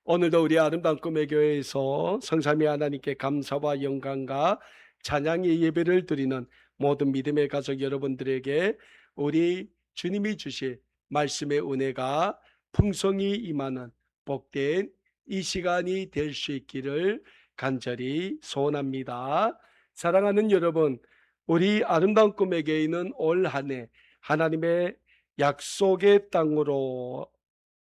오늘도 우리 아름다운 꿈의 교회에서 성삼위 하나님께 감사와 영광과 찬양의 예배를 드리는 모든 믿음의 가족 여러분들에게 우리 주님이 주실 말씀의 은혜가 풍성히 임하는 복된 이 시간이 될 수 있기를 간절히 소원합니다. 사랑하는 여러분, 우리 아름다운 꿈의 교회는 올 한 해 하나님의 약속의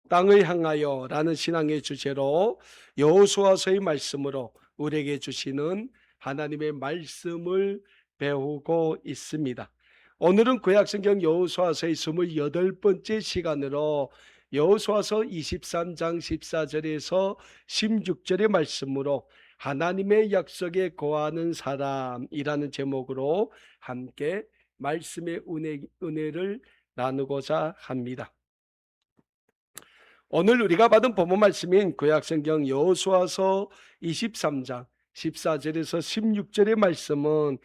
땅을 향하여 라는 신앙의 주제로 여호수아서의 말씀으로 우리에게 주시는 하나님의 말씀을 배우고 있습니다. 오늘은 구약성경 여호수아서의 28번째 시간으로 여호수아서 23장 14절에서 16절의 말씀으로 하나님의 약속에 거하는 사람이라는 제목으로 함께 말씀의 은혜를 나누고자 합니다. 오늘 우리가 받은 본문 말씀인 구약성경 여호수아서 23장 14절에서 16절의 말씀은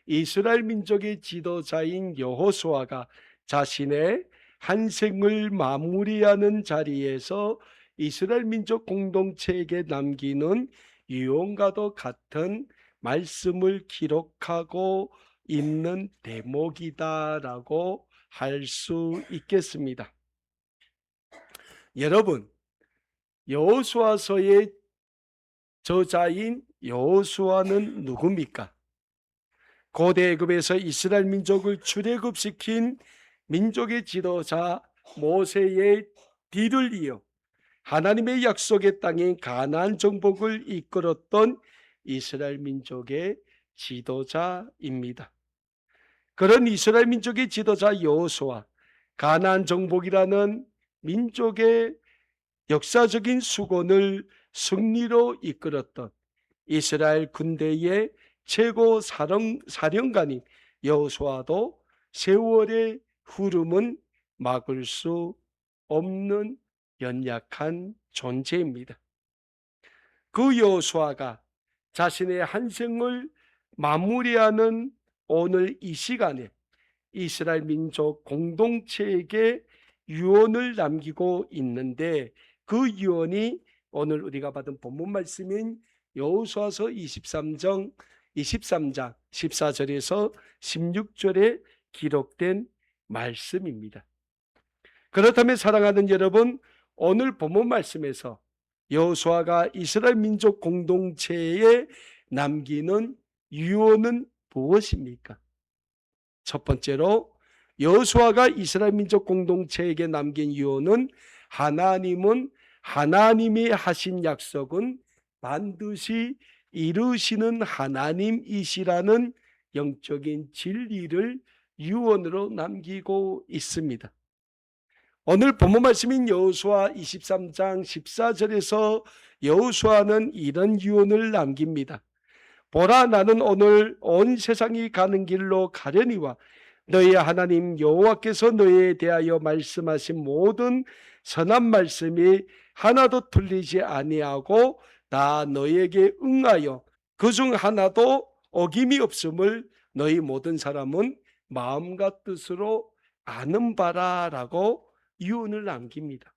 이스라엘 민족의 지도자인 여호수아가 자신의 한 생을 마무리하는 자리에서 이스라엘 민족 공동체에게 남기는 유언과도 같은 말씀을 기록하고 있는 대목이다라고 할 수 있겠습니다. 여러분, 여호수아서의 저자인 여호수아는 누굽니까? 고대 애굽에서 이스라엘 민족을 출애굽시킨 민족의 지도자 모세의 뒤를 이어 하나님의 약속의 땅인 가나안 정복을 이끌었던 이스라엘 민족의 지도자입니다. 그런 이스라엘 민족의 지도자 여호수아, 가나안 정복이라는 민족의 역사적인 수건을 승리로 이끌었던 이스라엘 군대의 최고 사령관인 여호수아도 세월의 흐름은 막을 수 없는 연약한 존재입니다. 그 여호수아가 자신의 한 생을 마무리하는 오늘 이 시간에 이스라엘 민족 공동체에게 유언을 남기고 있는데, 그 유언이 오늘 우리가 받은 본문 말씀인 여호수아서 23장 14절에서 16절에 기록된 말씀입니다. 그렇다면 사랑하는 여러분, 오늘 본문 말씀에서 여호수아가 이스라엘 민족 공동체에 남기는 유언은 무엇입니까? 첫 번째로 여호수아가 이스라엘 민족 공동체에게 남긴 유언은 하나님은 하나님이 하신 약속은 반드시 이루시는 하나님이시라는 영적인 진리를 유언으로 남기고 있습니다. 오늘 본문 말씀인 여호수아 23장 14절에서 여호수아는 이런 유언을 남깁니다. 보라, 나는 오늘 온 세상이 가는 길로 가려니와 너희의 하나님 여호와께서 너희에 대하여 말씀하신 모든 선한 말씀이 하나도 틀리지 아니하고 다 너희에게 응하여 그중 하나도 어김이 없음을 너희 모든 사람은 마음과 뜻으로 아는 바라라고 유언을 남깁니다.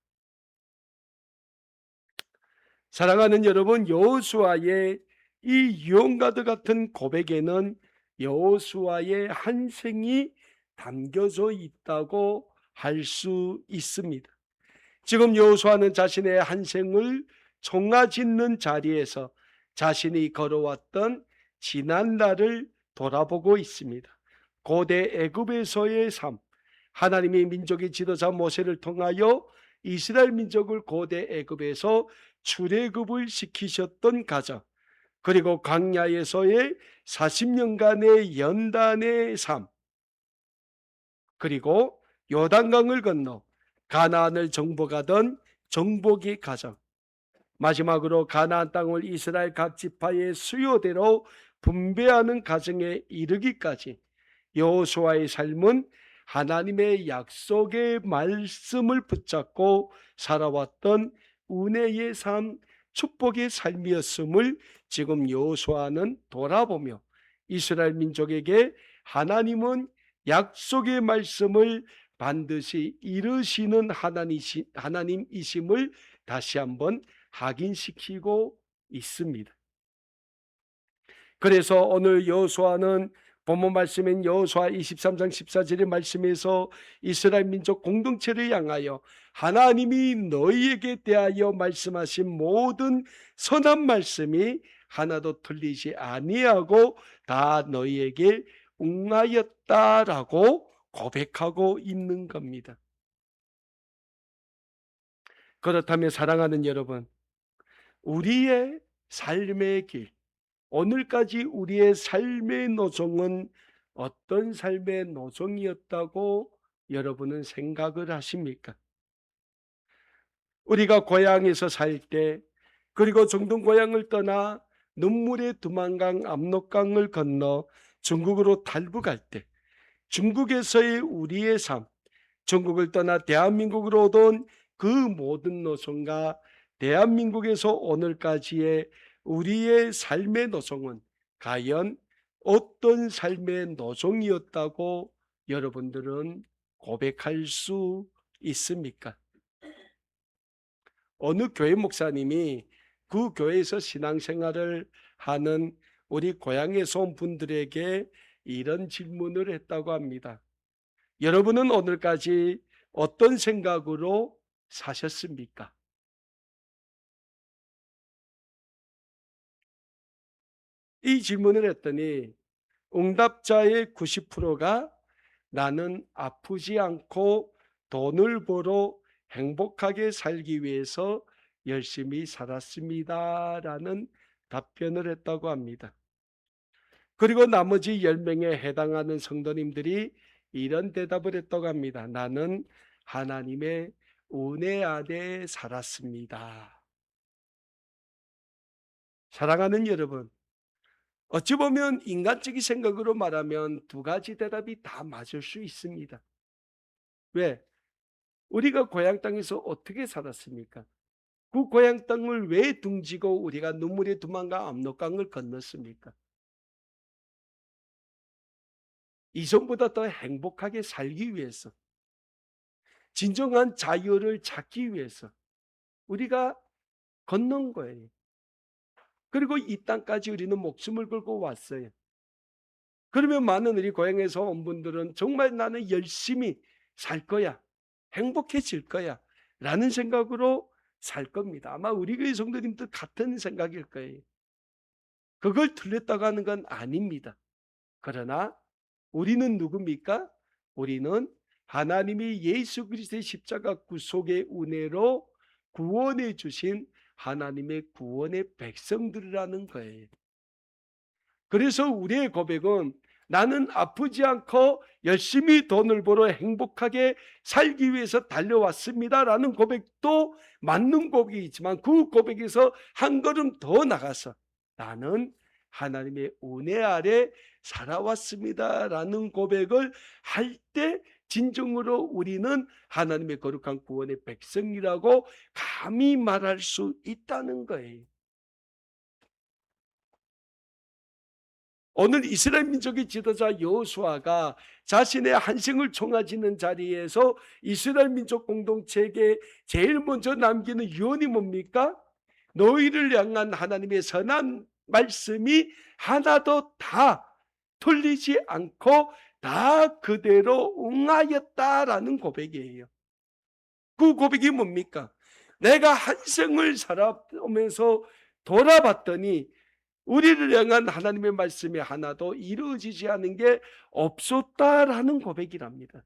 사랑하는 여러분, 여호수아의 이 유언과도 같은 고백에는 여호수아의 한 생이 담겨져 있다고 할 수 있습니다. 지금 여호수아는 자신의 한 생을 총아짓는 자리에서 자신이 걸어왔던 지난 날을 돌아보고 있습니다. 고대 애굽에서의 삶, 하나님이 민족의 지도자 모세를 통하여 이스라엘 민족을 고대 애굽에서 출애굽을 시키셨던 가정, 그리고 광야에서의 40년간의 연단의 삶, 그리고 요단강을 건너 가나안을 정복하던 정복의 가정, 마지막으로 가나안 땅을 이스라엘 각 지파의 수요대로 분배하는 가정에 이르기까지 여호수아의 삶은 하나님의 약속의 말씀을 붙잡고 살아왔던 은혜의 삶, 축복의 삶이었음을 지금 여호수아는 돌아보며 이스라엘 민족에게 하나님은 약속의 말씀을 반드시 이루시는 하나님이심을 다시 한번 확인시키고 있습니다. 그래서 오늘 여호수아는 본문 말씀인 여호수아 23장 14절의 말씀에서 이스라엘 민족 공동체를 향하여 하나님이 너희에게 대하여 말씀하신 모든 선한 말씀이 하나도 틀리지 아니하고 다 너희에게 응하였다라고 고백하고 있는 겁니다. 그렇다면 사랑하는 여러분, 우리의 삶의 길, 오늘까지 우리의 삶의 노정은 어떤 삶의 노정이었다고 여러분은 생각을 하십니까? 우리가 고향에서 살 때, 그리고 중동 고향을 떠나 눈물의 두만강 압록강을 건너 중국으로 탈북할 때, 중국에서의 우리의 삶, 중국을 떠나 대한민국으로 오던 그 모든 노선과 대한민국에서 오늘까지의 우리의 삶의 노송은 과연 어떤 삶의 노송이었다고 여러분들은 고백할 수 있습니까? 어느 교회 목사님이 그 교회에서 신앙생활을 하는 우리 고향에서 온 분들에게 이런 질문을 했다고 합니다. 여러분은 오늘까지 어떤 생각으로 사셨습니까? 이 질문을 했더니 응답자의 90%가 나는 아프지 않고 돈을 벌어 행복하게 살기 위해서 열심히 살았습니다라는 답변을 했다고 합니다. 그리고 나머지 10명에 해당하는 성도님들이 이런 대답을 했다고 합니다. 나는 하나님의 은혜 아래 살았습니다. 사랑하는 여러분, 어찌 보면 인간적인 생각으로 말하면 두 가지 대답이 다 맞을 수 있습니다. 왜? 우리가 고향 땅에서 어떻게 살았습니까? 그 고향 땅을 왜 둥지고 우리가 눈물의 두만강 압록강을 건넜습니까? 이전보다 더 행복하게 살기 위해서, 진정한 자유를 찾기 위해서 우리가 건넌 거예요. 그리고 이 땅까지 우리는 목숨을 걸고 왔어요. 그러면 많은 우리 고향에서 온 분들은 정말 나는 열심히 살 거야, 행복해질 거야 라는 생각으로 살 겁니다. 아마 우리 교회 성도님도 같은 생각일 거예요. 그걸 틀렸다고 하는 건 아닙니다. 그러나 우리는 누굽니까? 우리는 하나님이 예수 그리스도의 십자가 구속의 은혜로 구원해 주신 하나님의 구원의 백성들이라는 거예요. 그래서 우리의 고백은 나는 아프지 않고 열심히 돈을 벌어 행복하게 살기 위해서 달려왔습니다라는 고백도 맞는 고백이지만 그 고백에서 한 걸음 더 나가서 나는 하나님의 은혜 아래 살아왔습니다라는 고백을 할 때 진정으로 우리는 하나님의 거룩한 구원의 백성이라고 감히 말할 수 있다는 거예요. 오늘 이스라엘 민족의 지도자 여호수아가 자신의 한생을 총아지는 자리에서 이스라엘 민족 공동체에게 제일 먼저 남기는 유언이 뭡니까? 너희를 향한 하나님의 선한 말씀이 하나도 다 틀리지 않고 다 그대로 응하였다라는 고백이에요. 그 고백이 뭡니까? 내가 한생을 살아오면서 돌아봤더니 우리를 향한 하나님의 말씀이 하나도 이루어지지 않은 게 없었다라는 고백이랍니다.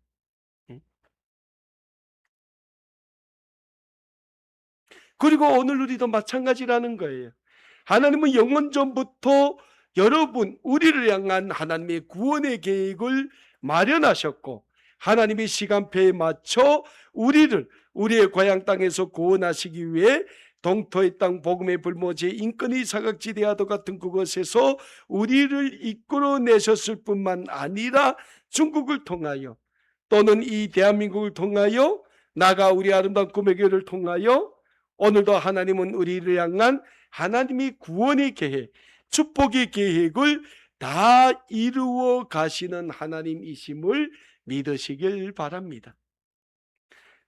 그리고 오늘 우리도 마찬가지라는 거예요. 하나님은 영원 전부터 여러분 우리를 향한 하나님의 구원의 계획을 마련하셨고 하나님의 시간표에 맞춰 우리의 고향 땅에서 구원하시기 위해 동토의 땅 복음의 불모지 인권의 사각지대와도 같은 그곳에서 우리를 이끌어내셨을 뿐만 아니라 중국을 통하여 또는 이 대한민국을 통하여 나가 우리 아름다운 꿈의 교회를 통하여 오늘도 하나님은 우리를 향한 하나님의 구원의 계획, 축복의 계획을 다 이루어 가시는 하나님이심을 믿으시길 바랍니다.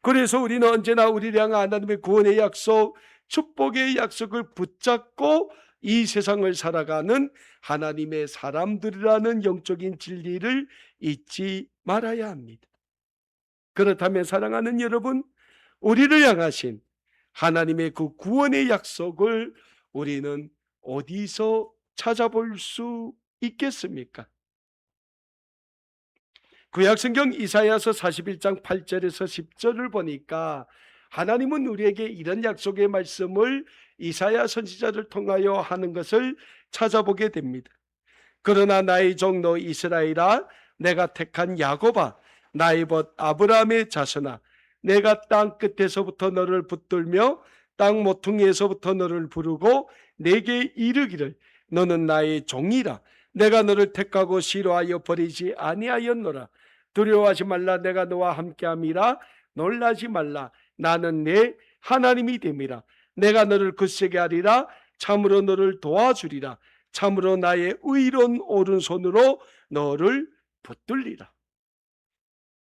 그래서 우리는 언제나 우리를 향한 하나님의 구원의 약속, 축복의 약속을 붙잡고 이 세상을 살아가는 하나님의 사람들이라는 영적인 진리를 잊지 말아야 합니다. 그렇다면 사랑하는 여러분, 우리를 향하신 하나님의 그 구원의 약속을 우리는 어디서 찾아볼 수 있겠습니까? 구약성경 이사야서 41장 8절에서 10절을 보니까 하나님은 우리에게 이런 약속의 말씀을 이사야 선지자를 통하여 하는 것을 찾아보게 됩니다. 그러나 나의 종너 이스라엘아, 내가 택한 야곱아, 나의 벗 아브라함의 자손아, 내가 땅 끝에서부터 너를 붙들며 땅 모퉁이에서부터 너를 부르고 내게 이르기를 너는 나의 종이라. 내가 너를 택하고 싫어하여 버리지 아니하였노라. 두려워하지 말라. 내가 너와 함께함이라. 놀라지 말라. 나는 내 하나님이 됨이라. 내가 너를 굳세게 하리라. 참으로 너를 도와주리라. 참으로 나의 의로운 오른손으로 너를 붙들리라.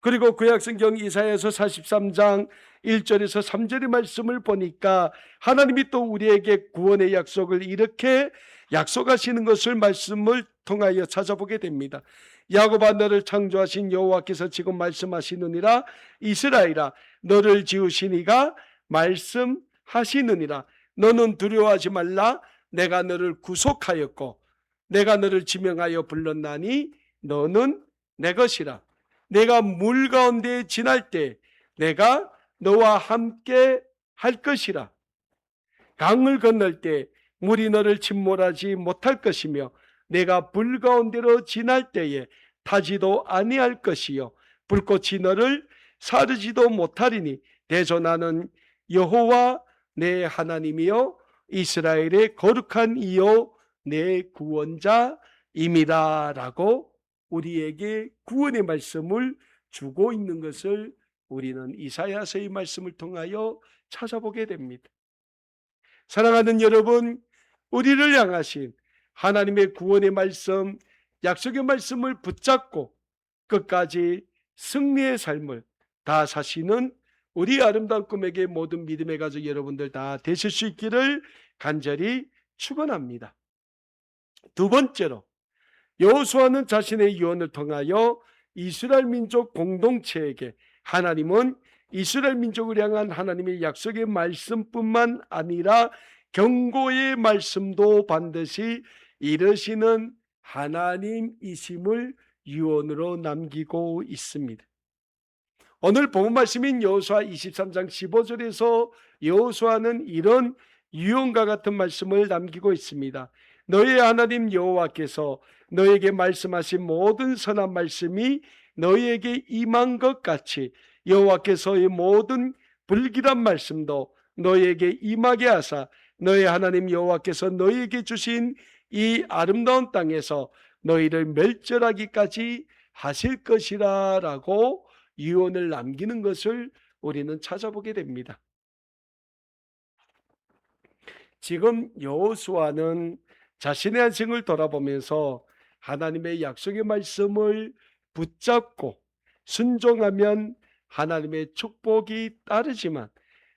그리고 구약성경 이사야서 43장 1절에서 3절의 말씀을 보니까 하나님이 또 우리에게 구원의 약속을 이렇게 약속하시는 것을 말씀을 통하여 찾아보게 됩니다. 야곱아, 너를 창조하신 여호와께서 지금 말씀하시느니라. 이스라엘아, 너를 지으신 이가 말씀하시느니라. 너는 두려워하지 말라. 내가 너를 구속하였고 내가 너를 지명하여 불렀나니 너는 내 것이라. 내가 물 가운데 지날 때 내가 너와 함께 할 것이라. 강을 건널 때 물이 너를 침몰하지 못할 것이며 내가 불 가운데로 지날 때에 타지도 아니할 것이요 불꽃이 너를 사르지도 못하리니 대저 나는 여호와 내 하나님이요 이스라엘의 거룩한 이요 내 구원자임이라 라고 우리에게 구원의 말씀을 주고 있는 것을 우리는 이사야서의 말씀을 통하여 찾아보게 됩니다. 사랑하는 여러분, 우리를 향하신 하나님의 구원의 말씀, 약속의 말씀을 붙잡고 끝까지 승리의 삶을 다 사시는 우리 아름다운 꿈에게 모든 믿음의 가족 여러분들 다 되실 수 있기를 간절히 축원합니다. 두 번째로, 여호수아는 자신의 유언을 통하여 이스라엘 민족 공동체에게 하나님은 이스라엘 민족을 향한 하나님의 약속의 말씀뿐만 아니라 경고의 말씀도 반드시 이루시는 하나님이심을 유언으로 남기고 있습니다. 오늘 본문 말씀인 여호수아 23장 15절에서 여호수아는 이런 유언과 같은 말씀을 남기고 있습니다. 너의 하나님 여호와께서 너에게 말씀하신 모든 선한 말씀이 너에게 임한 것 같이 여호와께서의 모든 불길한 말씀도 너에게 임하게 하사 너의 하나님 여호와께서 너에게 주신 이 아름다운 땅에서 너희를 멸절하기까지 하실 것이라 라고 유언을 남기는 것을 우리는 찾아보게 됩니다. 지금 여호수아는 자신의 한생을 돌아보면서 하나님의 약속의 말씀을 붙잡고 순종하면 하나님의 축복이 따르지만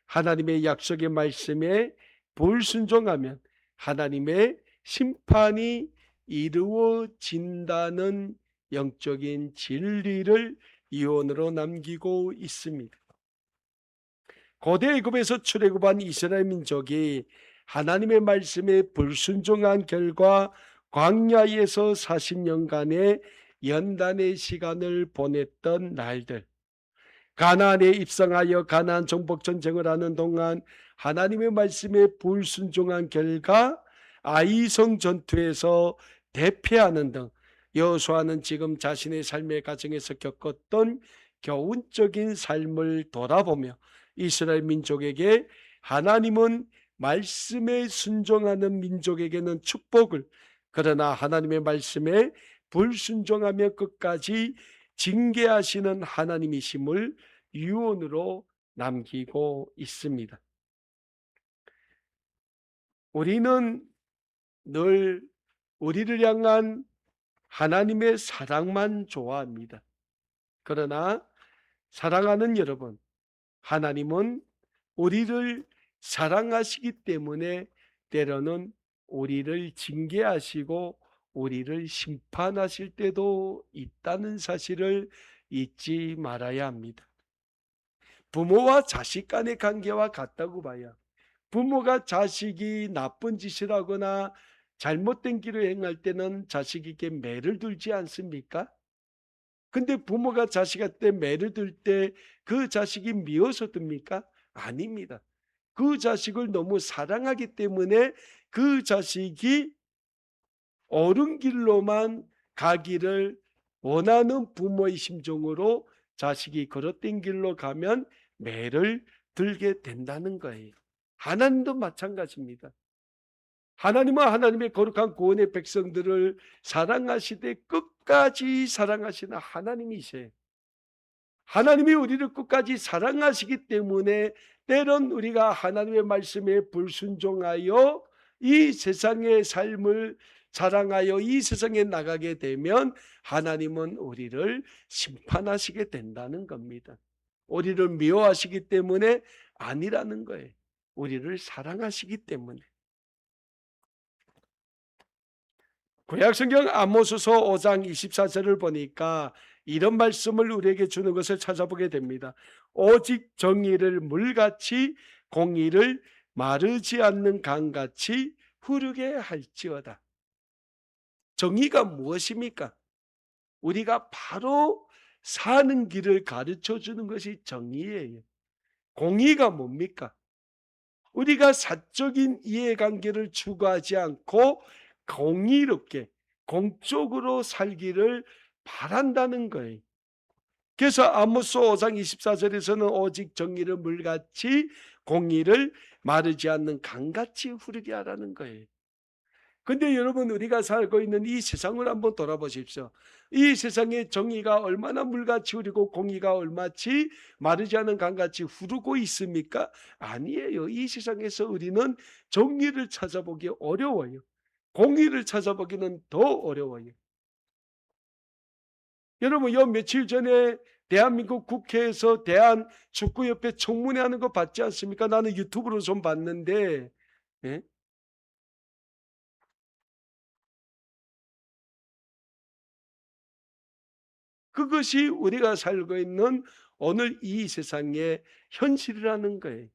하나님의 약속의 말씀에 불순종하면 하나님의 심판이 이루어진다는 영적인 진리를 유언으로 남기고 있습니다. 고대 애굽에서 출애굽한 이스라엘 민족이 하나님의 말씀에 불순종한 결과 광야에서 40년간의 연단의 시간을 보냈던 날들, 가나안에 입성하여 가나안 정복 전쟁을 하는 동안 하나님의 말씀에 불순종한 결과 아이성 전투에서 대패하는 등 여호수아는 지금 자신의 삶의 과정에서 겪었던 교훈적인 삶을 돌아보며 이스라엘 민족에게 하나님은 말씀에 순종하는 민족에게는 축복을, 그러나 하나님의 말씀에 불순종하며 끝까지 징계하시는 하나님이심을 유언으로 남기고 있습니다. 우리는 늘 우리를 향한 하나님의 사랑만 좋아합니다. 그러나 사랑하는 여러분, 하나님은 우리를 사랑하시기 때문에 때로는 우리를 징계하시고 우리를 심판하실 때도 있다는 사실을 잊지 말아야 합니다. 부모와 자식 간의 관계와 같다고 봐요. 부모가 자식이 나쁜 짓을 하거나 잘못된 길을 행할 때는 자식에게 매를 들지 않습니까? 근데 부모가 자식한테 매를 들 때 그 자식이 미워서 듭니까? 아닙니다. 그 자식을 너무 사랑하기 때문에 그 자식이 옳은 길로만 가기를 원하는 부모의 심정으로 자식이 그릇된 길로 가면 매를 들게 된다는 거예요. 하나님도 마찬가지입니다. 하나님은 하나님의 거룩한 구원의 백성들을 사랑하시되 끝까지 사랑하시는 하나님이세요. 하나님이 우리를 끝까지 사랑하시기 때문에 때론 우리가 하나님의 말씀에 불순종하여 이 세상의 삶을 자랑하여 이 세상에 나가게 되면 하나님은 우리를 심판하시게 된다는 겁니다. 우리를 미워하시기 때문에 아니라는 거예요. 우리를 사랑하시기 때문에. 구약성경 아모스서 5장 24절을 보니까 이런 말씀을 우리에게 주는 것을 찾아보게 됩니다. 오직 정의를 물같이 공의를 마르지 않는 강같이 흐르게 할지어다. 정의가 무엇입니까? 우리가 바로 사는 길을 가르쳐 주는 것이 정의예요. 공의가 뭡니까? 우리가 사적인 이해관계를 추구하지 않고 공의롭게 공적으로 살기를 바란다는 거예요. 그래서 아모스 5장 24절에서는 오직 정의를 물같이 공의를 마르지 않는 강같이 흐르게 하라는 거예요. 근데 여러분, 우리가 살고 있는 이 세상을 한번 돌아보십시오. 이 세상의 정의가 얼마나 물같이 흐르고 공의가 얼마치 마르지 않은 강같이 흐르고 있습니까? 아니에요. 이 세상에서 우리는 정의를 찾아보기 어려워요. 공의를 찾아보기는 더 어려워요. 여러분, 요 며칠 전에 대한민국 국회에서 대한축구협회 청문회 하는 거 봤지 않습니까? 나는 유튜브로 좀 봤는데, 예? 그것이 우리가 살고 있는 오늘 이 세상의 현실이라는 거예요.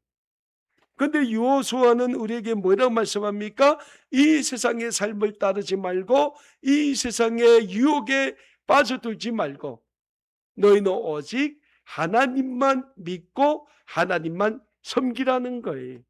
근데 여호수아는 우리에게 뭐라고 말씀합니까? 이 세상의 삶을 따르지 말고 이 세상의 유혹에 빠져들지 말고 너희는 오직 하나님만 믿고 하나님만 섬기라는 거예요.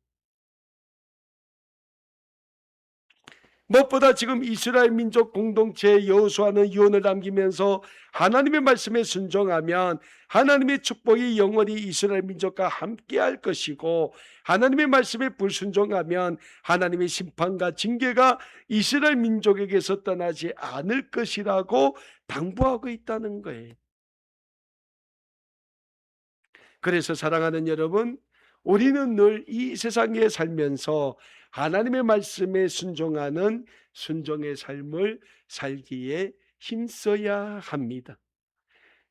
무엇보다 지금 이스라엘 민족 공동체에 여호수아는 유언을 남기면서 하나님의 말씀에 순종하면 하나님의 축복이 영원히 이스라엘 민족과 함께할 것이고 하나님의 말씀에 불순종하면 하나님의 심판과 징계가 이스라엘 민족에게서 떠나지 않을 것이라고 당부하고 있다는 거예요. 그래서 사랑하는 여러분, 우리는 늘 이 세상에 살면서 하나님의 말씀에 순종하는 순종의 삶을 살기에 힘써야 합니다.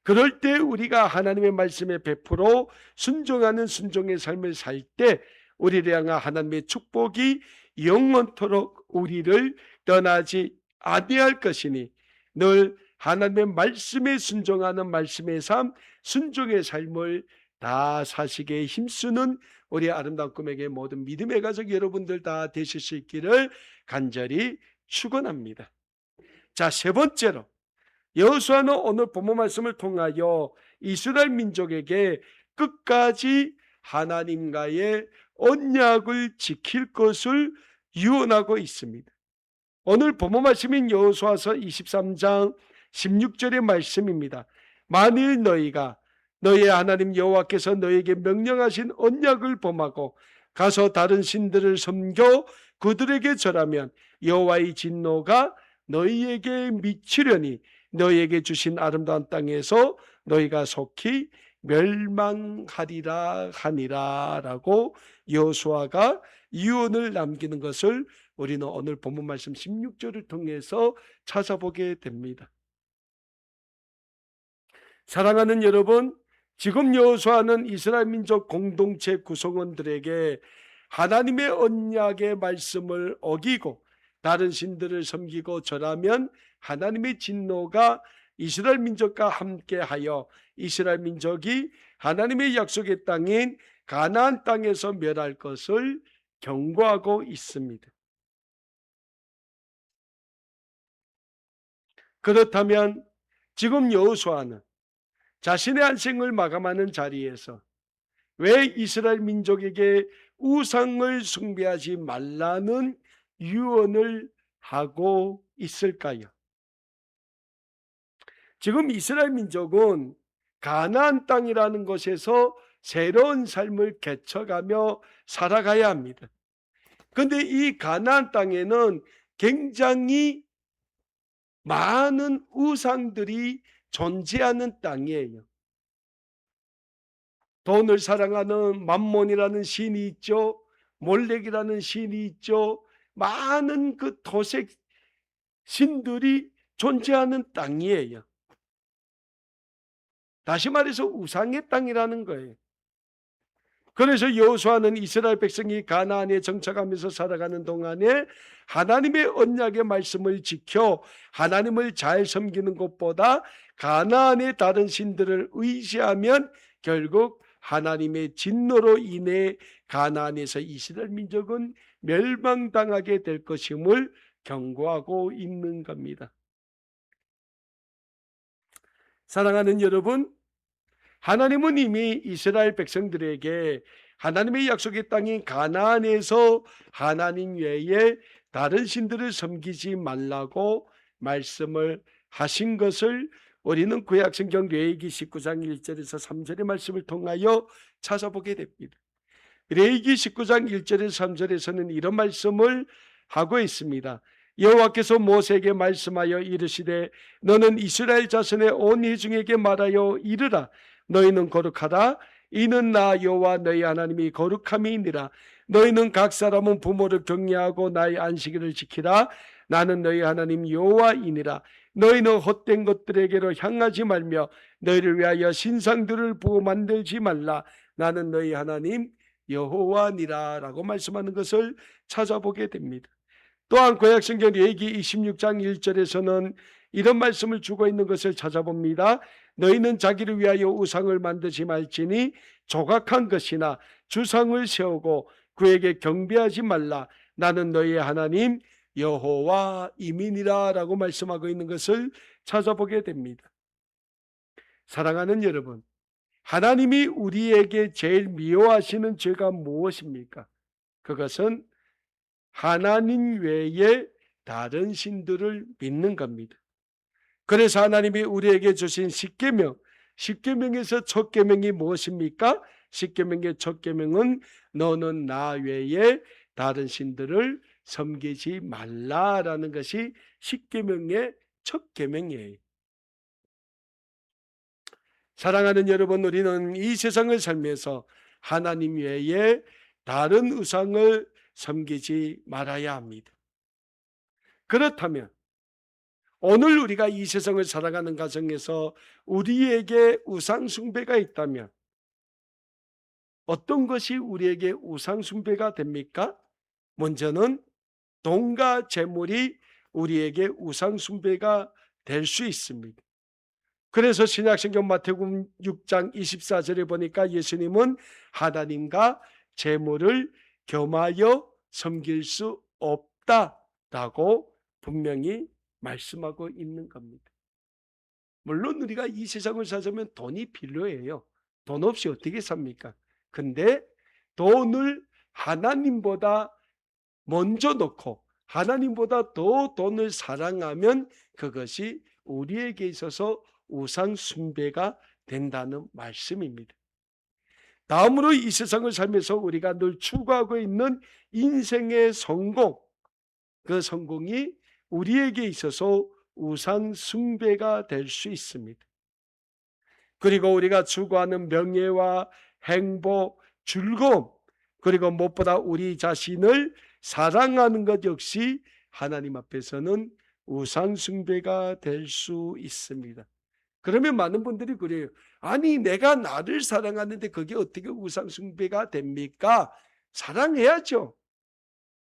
그럴 때 우리가 하나님의 말씀에 100% 순종하는 순종의 삶을 살 때 우리를 향한 하나님의 축복이 영원토록 우리를 떠나지 아니할 것이니 늘 하나님의 말씀에 순종하는 말씀의 삶, 순종의 삶을 다 사시기에 힘쓰는 우리 아름다운 꿈에게 모든 믿음의 가족 여러분들 다 되실 수 있기를 간절히 축원합니다. 자, 세 번째로 여호수아는 오늘 본문 말씀을 통하여 이스라엘 민족에게 끝까지 하나님과의 언약을 지킬 것을 유언하고 있습니다. 오늘 본문 말씀인 여호수아서 23장 16절의 말씀입니다. 만일 너희가 너희의 하나님 여호와께서 너희에게 명령하신 언약을 범하고 가서 다른 신들을 섬겨 그들에게 절하면 여호와의 진노가 너희에게 미치려니 너희에게 주신 아름다운 땅에서 너희가 속히 멸망하리라 하니라라고 여호수아가 유언을 남기는 것을 우리는 오늘 본문 말씀 16절을 통해서 찾아보게 됩니다. 사랑하는 여러분, 지금 여호수아는 이스라엘 민족 공동체 구성원들에게 하나님의 언약의 말씀을 어기고 다른 신들을 섬기고 절하면 하나님의 진노가 이스라엘 민족과 함께하여 이스라엘 민족이 하나님의 약속의 땅인 가나안 땅에서 멸할 것을 경고하고 있습니다. 그렇다면 지금 여호수아는 자신의 안생을 마감하는 자리에서 왜 이스라엘 민족에게 우상을 숭배하지 말라는 유언을 하고 있을까요? 지금 이스라엘 민족은 가나안 땅이라는 곳에서 새로운 삶을 개척하며 살아가야 합니다. 그런데 이 가나안 땅에는 굉장히 많은 우상들이 존재하는 땅이에요. 돈을 사랑하는 맘몬이라는 신이 있죠. 몰렉이라는 신이 있죠. 많은 그 도색 신들이 존재하는 땅이에요. 다시 말해서 우상의 땅이라는 거예요. 그래서 여호수아는 이스라엘 백성이 가나안에 정착하면서 살아가는 동안에 하나님의 언약의 말씀을 지켜 하나님을 잘 섬기는 것보다 가나안의 다른 신들을 의지하면 결국 하나님의 진노로 인해 가나안에서 이스라엘 민족은 멸망당하게 될 것임을 경고하고 있는 겁니다. 사랑하는 여러분, 하나님은 이미 이스라엘 백성들에게 하나님의 약속의 땅인 가나안에서 하나님 외에 다른 신들을 섬기지 말라고 말씀을 하신 것을 우리는 구약성경 레위기 19장 1절에서 3절의 말씀을 통하여 찾아보게 됩니다. 레위기 19장 1절에서 3절에서는 이런 말씀을 하고 있습니다. 여호와께서 모세에게 말씀하여 이르시되 너는 이스라엘 자손의 온 회중에게 말하여 이르라. 너희는 거룩하다. 이는 나 여호와 너희 하나님이 거룩함이니라. 너희는 각 사람은 부모를 경외하고 나의 안식일을 지키라. 나는 너희 하나님 여호와이니라. 너희는 헛된 것들에게로 향하지 말며 너희를 위하여 신상들을 부어 만들지 말라. 나는 너희 하나님 여호와니라 라고 말씀하는 것을 찾아보게 됩니다. 또한 구약성경 레위기 26장 1절에서는 이런 말씀을 주고 있는 것을 찾아봅니다. 너희는 자기를 위하여 우상을 만들지 말지니 조각한 것이나 주상을 세우고 그에게 경배하지 말라. 나는 너희의 하나님 여호와임이니라 라고 말씀하고 있는 것을 찾아보게 됩니다. 사랑하는 여러분, 하나님이 우리에게 제일 미워하시는 죄가 무엇입니까? 그것은 하나님 외에 다른 신들을 믿는 겁니다. 그래서 하나님이 우리에게 주신 십계명, 십계명에서 첫 계명이 무엇입니까? 십계명의 첫 계명은 너는 나 외에 다른 신들을 섬기지 말라라는 것이 십계명의 첫 계명이에요. 사랑하는 여러분, 우리는 이 세상을 살면서 하나님 외에 다른 우상을 섬기지 말아야 합니다. 그렇다면 오늘 우리가 이 세상을 살아가는 과정에서 우리에게 우상 숭배가 있다면 어떤 것이 우리에게 우상 숭배가 됩니까? 먼저는 돈과 재물이 우리에게 우상 숭배가 될 수 있습니다. 그래서 신약성경 마태복음 6장 24절에 보니까 예수님은 하나님과 재물을 겸하여 섬길 수 없다라고 분명히 말씀하고 있는 겁니다. 물론 우리가 이 세상을 살려면 돈이 필요해요. 돈 없이 어떻게 삽니까? 근데 돈을 하나님보다 먼저 놓고 하나님보다 더 돈을 사랑하면 그것이 우리에게 있어서 우상 숭배가 된다는 말씀입니다. 다음으로 이 세상을 살면서 우리가 늘 추구하고 있는 인생의 성공, 그 성공이 우리에게 있어서 우상 숭배가 될 수 있습니다. 그리고 우리가 추구하는 명예와 행복, 즐거움, 그리고 무엇보다 우리 자신을 사랑하는 것 역시 하나님 앞에서는 우상 숭배가 될 수 있습니다. 그러면 많은 분들이 그래요. 아니 내가 나를 사랑하는데 그게 어떻게 우상 숭배가 됩니까? 사랑해야죠.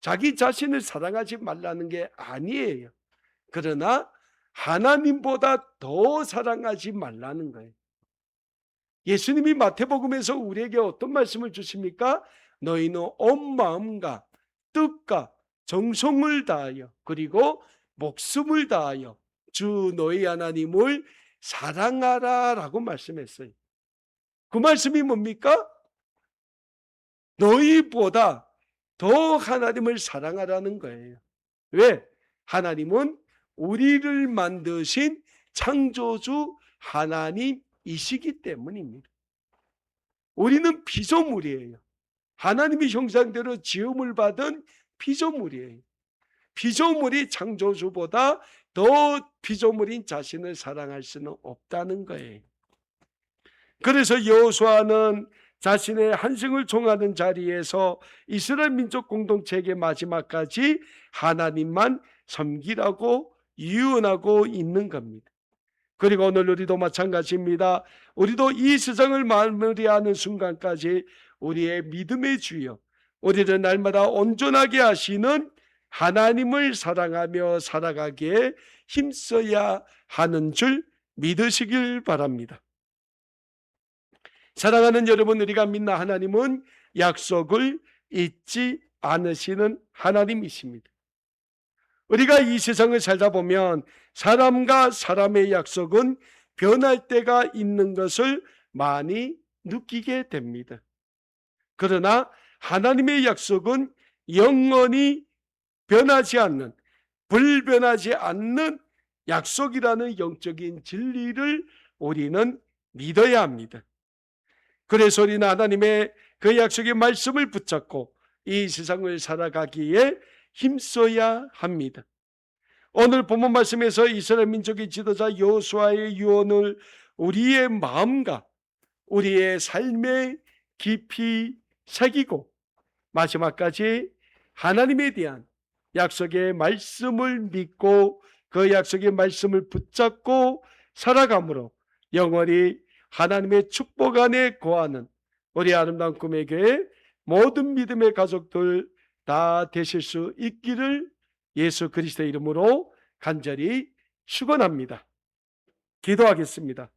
자기 자신을 사랑하지 말라는 게 아니에요. 그러나 하나님보다 더 사랑하지 말라는 거예요. 예수님이 마태복음에서 우리에게 어떤 말씀을 주십니까? 너희는 온 마음과 뜻과 정성을 다하여 그리고 목숨을 다하여 주 너희 하나님을 사랑하라 라고 말씀했어요. 그 말씀이 뭡니까? 너희보다 더 하나님을 사랑하라는 거예요. 왜? 하나님은 우리를 만드신 창조주 하나님이시기 때문입니다. 우리는 피조물이에요. 하나님의 형상대로 지음을 받은 피조물이에요. 피조물이 창조주보다 더 피조물인 자신을 사랑할 수는 없다는 거예요. 그래서 여호수아는 자신의 한승을 종하는 자리에서 이스라엘 민족 공동체에게 마지막까지 하나님만 섬기라고 유언하고 있는 겁니다. 그리고 오늘 우리도 마찬가지입니다. 우리도 이 세상을 마무리하는 순간까지 우리의 믿음의 주여, 우리를 날마다 온전하게 하시는 하나님을 사랑하며 살아가기에 힘써야 하는 줄 믿으시길 바랍니다. 사랑하는 여러분, 우리가 믿는 하나님은 약속을 잊지 않으시는 하나님이십니다. 우리가 이 세상을 살다 보면 사람과 사람의 약속은 변할 때가 있는 것을 많이 느끼게 됩니다. 그러나 하나님의 약속은 영원히 변하지 않는, 불변하지 않는 약속이라는 영적인 진리를 우리는 믿어야 합니다. 그래서 우리는 하나님의 그 약속의 말씀을 붙잡고 이 세상을 살아가기에 힘써야 합니다. 오늘 본문 말씀에서 이스라엘 민족의 지도자 여호수아의 유언을 우리의 마음과 우리의 삶에 깊이 새기고 마지막까지 하나님에 대한 약속의 말씀을 믿고 그 약속의 말씀을 붙잡고 살아감으로 영원히 하나님의 축복 안에 거하는 우리 아름다운 꿈의 교회 모든 믿음의 가족들 다 되실 수 있기를 예수 그리스도의 이름으로 간절히 축원합니다. 기도하겠습니다.